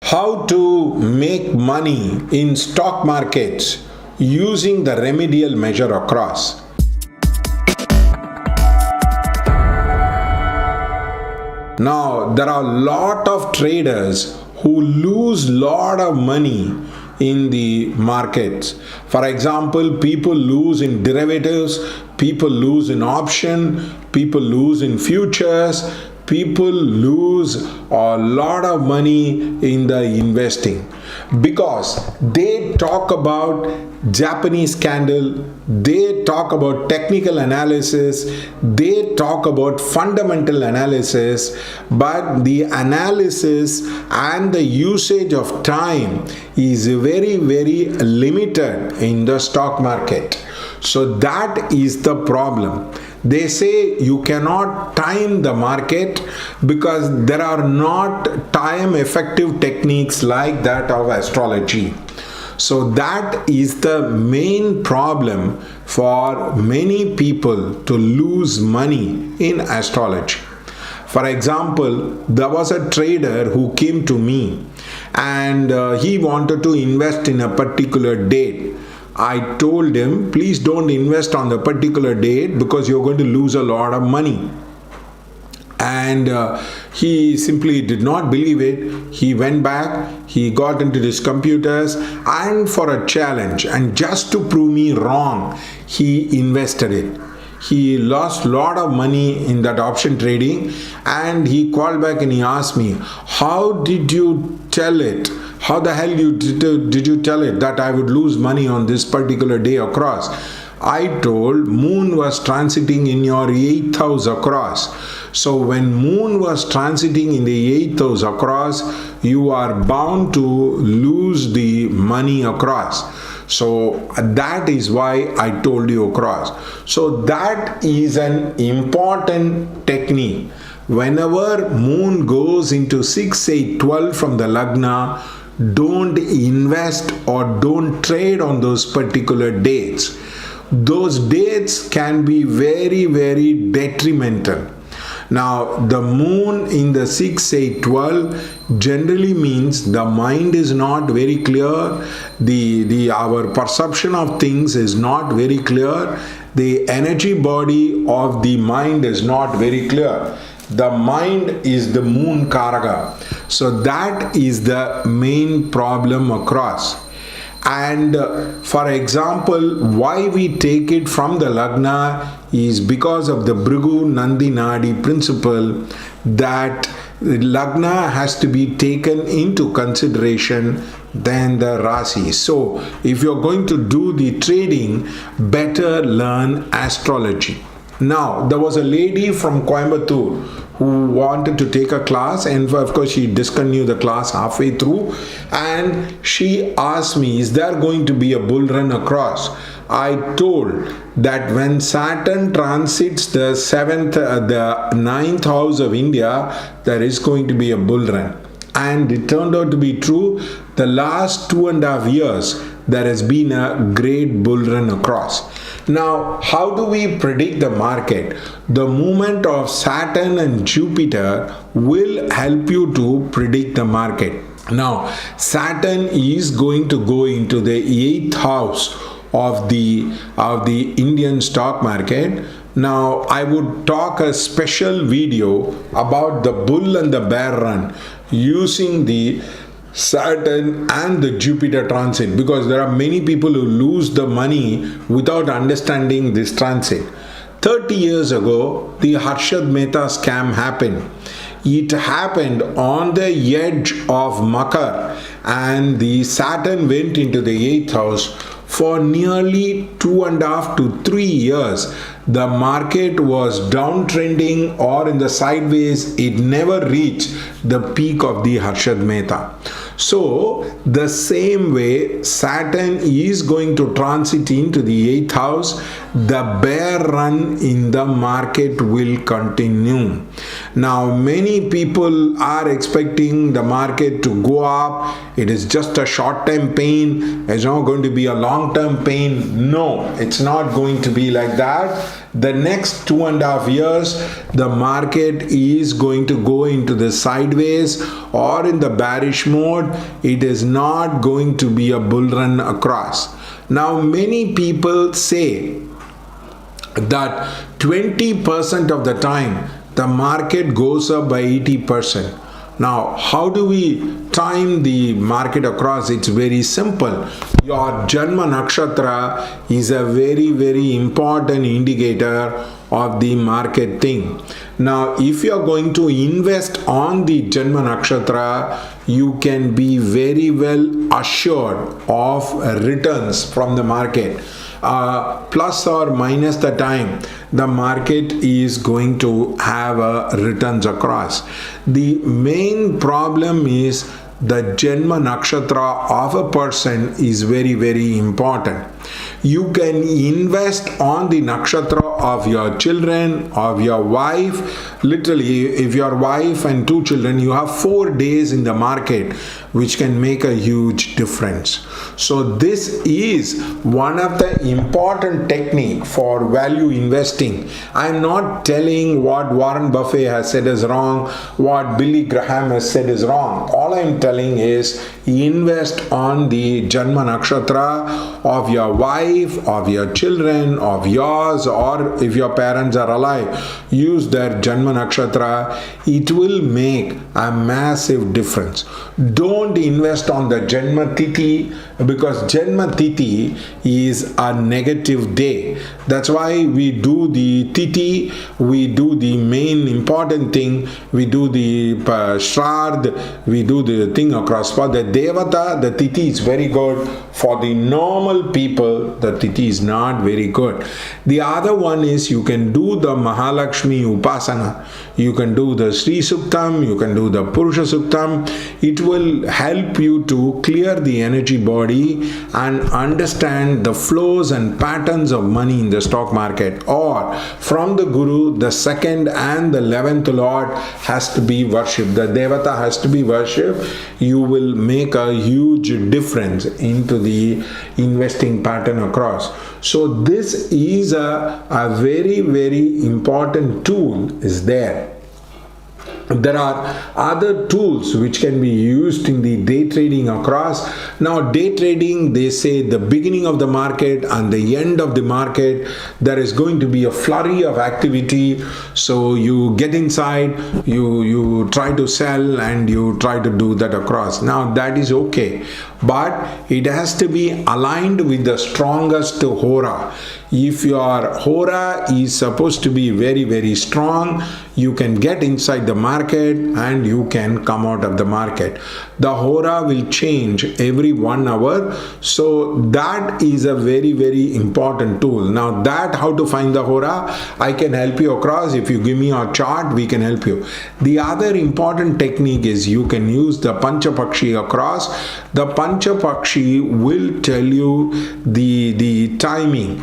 How to make money in stock markets using the remedial measure across. Now, there are a lot of traders who lose lot of money in the markets. For example, people lose in derivatives, people lose in option, people lose in futures, people lose a lot of money in the investing because they talk about Japanese candle, they talk about technical analysis, they talk about fundamental analysis, but the analysis and the usage of time is very, very limited in the stock market. So that is the problem. They say you cannot time the market because there are not time effective techniques like that of astrology. So that is the main problem for many people to lose money in astrology. For example, there was a trader who came to me and he wanted to invest in a particular date. I told him, please don't invest on the particular date because you're going to lose a lot of money. And he simply did not believe it. He went back, he got into his computers, and for a challenge, and just to prove me wrong, he invested it. He lost a lot of money in that option trading, and he called back and he asked me, how did you tell it? How the hell did you tell it that I would lose money on this particular day across? I told moon was transiting in your 8th house across. So when moon was transiting in the 8th house across, you are bound to lose the money across. So that is why I told you across. So that is an important technique. Whenever moon goes into 6, 8, 12 from the Lagna, don't invest or don't trade on those particular dates. Those dates can be very, very detrimental. Now, the moon in the 6, 8, 12 generally means the mind is not very clear, our perception of things is not very clear, the energy body of the mind is not very clear. The mind is the moon karaka. So that is the main problem across. And for example, why we take it from the Lagna is because of the Bhrigu Nandi Nadi principle that Lagna has to be taken into consideration than the Rasi. So if you're going to do the trading, better learn astrology. Now, there was a lady from Coimbatore who wanted to take a class, and of course she discontinued the class halfway through, and she asked me, is there going to be a bull run across? I told that when Saturn transits the 9th house of India, there is going to be a bull run. And it turned out to be true. The last 2.5 years, there has been a great bull run across. Now, how do we predict the market? The movement of Saturn and Jupiter will help you to predict the market. Now, Saturn is going to go into the 8th house of the Indian stock market. Now, I would talk a special video about the bull and the bear run using the Saturn and the Jupiter transit, because there are many people who lose the money without understanding this transit. 30 years ago, the Harshad Mehta scam happened. It happened on the edge of Makar, and the Saturn went into the 8th house. For nearly 2.5 to 3 years, the market was downtrending or in the sideways. It never reached the peak of the Harshad Mehta. So, the same way Saturn is going to transit into the 8th house, the bear run in the market will continue. Now, many people are expecting the market to go up. It is just a short-term pain. It's not going to be a long-term pain. No, it's not going to be like that. the next 2.5 years, the market is going to go into the sideways or in the bearish mode. It is not going to be a bull run across. Now, many people say that 20% of the time the market goes up by 80%. Now, how do we time the market across? It's very simple. Your Janma Nakshatra is a very, very important indicator of the market thing. Now, if you are going to invest on the Janma Nakshatra, you can be very well assured of returns from the market. Plus or minus the time, the market is going to have returns across. The main problem is the Janma Nakshatra of a person is very, very important. You can invest on the nakshatra of your children, of your wife. Literally, if your wife and 2 children, you have 4 days in the market, which can make a huge difference. So this is one of the important technique for value investing. I am not telling what Warren Buffett has said is wrong, what Billy Graham has said is wrong. All I am telling is invest on the Janma Nakshatra of your wife, of your children, of yours, or if your parents are alive, use their Janma Nakshatra. It will make a massive difference. Don't invest on the Janma Tithi, because Janma Tithi is a negative day. That's why we do the Tithi, we do the main important thing, we do the Shraddh, we do the thing across. For the Devata, the Tithi is very good. For the normal people, the Tithi is not very good. The other one is you can do the Mahalakshmi Upasana. You can do the Sri Suktam, you can do the Purusha Suktam. It will help you to clear the energy body and understand the flows and patterns of money in the stock market. Or from the Guru, the 2nd and the 11th Lord has to be worshipped. The Devata has to be worshipped. You will make a huge difference into the investing pattern across. So this is a very, very important tool is there. There are other tools which can be used in the day trading across. Now, day trading, they say the beginning of the market and the end of the market, there is going to be a flurry of activity. So you get inside, you try to sell and you try to do that across. Now, that is okay. But it has to be aligned with the strongest hora. If your hora is supposed to be very, very strong, you can get inside the market and you can come out of the market. The hora will change every 1 hour. So that is a very, very important tool. Now that how to find the hora, I can help you across. If you give me a chart, we can help you. The other important technique is you can use the Panchapakshi across. The Panchapakshi will tell you the timing.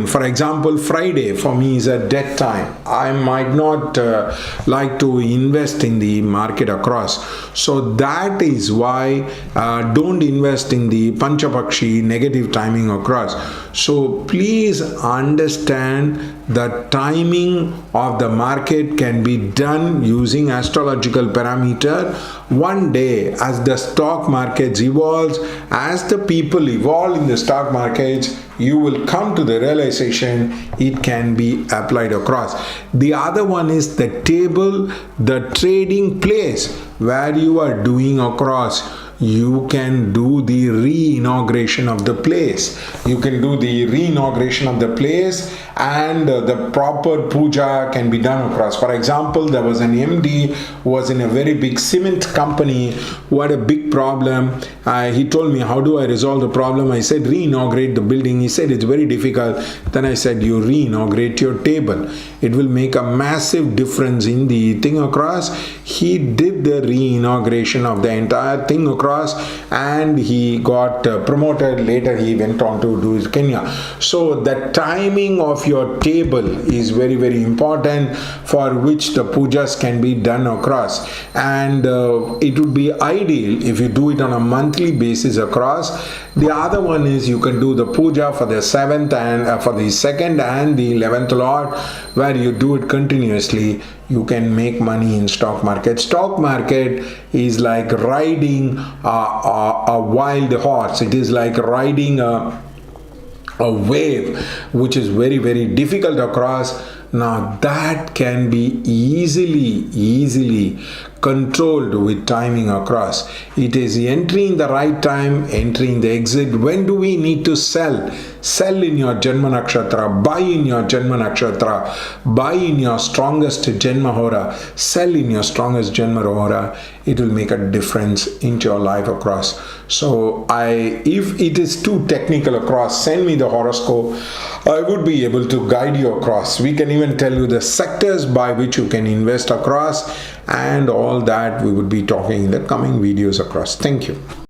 For example, Friday for me is a dead time. I might not like to invest in the market across. So that is why don't invest in the Panchapakshi negative timing across. So please understand the timing of the market can be done using astrological parameter. One day, as the stock markets evolves, as the people evolve in the stock markets, you will come to the realization it can be applied across. The other one is the table, the trading place where you are doing across. You can do the re-inauguration of the place. You can do the re-inauguration of the place and the proper puja can be done across. For example, there was an MD who was in a very big cement company who had a big problem. He told me, how do I resolve the problem? I said, re-inaugurate the building. He said, it's very difficult. Then I said, you re-inaugurate your table. It will make a massive difference in the thing across. He did the re-inauguration of the entire thing across, and he got promoted. Later he went on to do his Kenya. So the timing of your table is very, very important, for which the pujas can be done across. And it would be ideal if you do it on a monthly basis across. The other one is you can do the puja for the 7th and for the 2nd and the 11th Lord, where you do it continuously. You can make money in stock market. Stock market is like riding a wild horse. It is like riding a wave, which is very, very difficult to cross. Now that can be easily controlled with timing across. It is entering the right time, entering the exit. When do we need to sell? Sell in your janmanakshatra, buy in your janmanakshatra, buy in your strongest janma hora, sell in your strongest janma hora. It will make a difference into your life across. So if it is too technical across, send me the horoscope. I would be able to guide you across. We can even tell you the sectors by which you can invest across, and all that we would be talking in the coming videos across. Thank you.